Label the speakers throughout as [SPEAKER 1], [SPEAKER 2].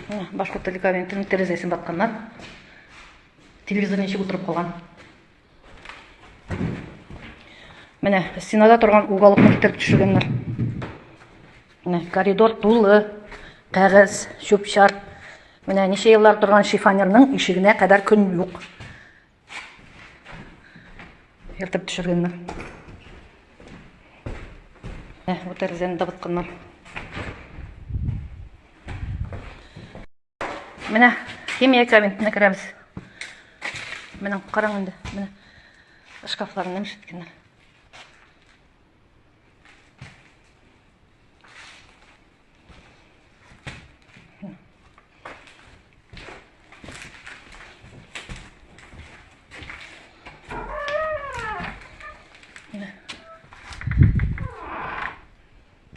[SPEAKER 1] Башкорт телекомментінің терезесін батқаннан телевизордың іші отырып қалған. Міне, стенада тұрған уголокны китеріп түшіргенлер. Міне, коридор тулы, қағаз, шөп-шар. Міне, неше еллар тұрған шифонерның ишигіне қадар күн юк. Ертіп түшіргенлер. Міне, bu терезені да батқанлар. Міне, химия кабинетіне кіреміз. Міне, қараң енді. Міне, шкафларын неміш еткенлер.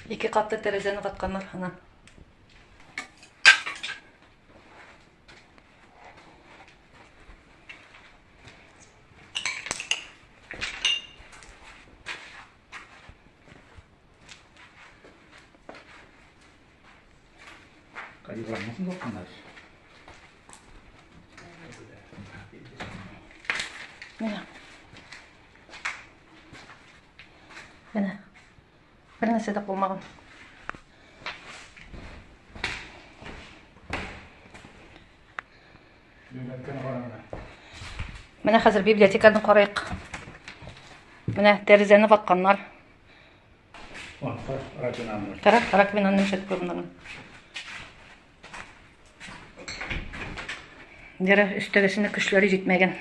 [SPEAKER 1] Екі қатты терезені қатқанлар.
[SPEAKER 2] Калибрламасын жоққандар.
[SPEAKER 1] Міне, бір нәрсе де болмаған. Міне, қазір библиотеканы қарайық. Міне, терезені батқанлар. Қара, раквинаны немшет көрінді. Дері үстегесінде күшлері жетмеген.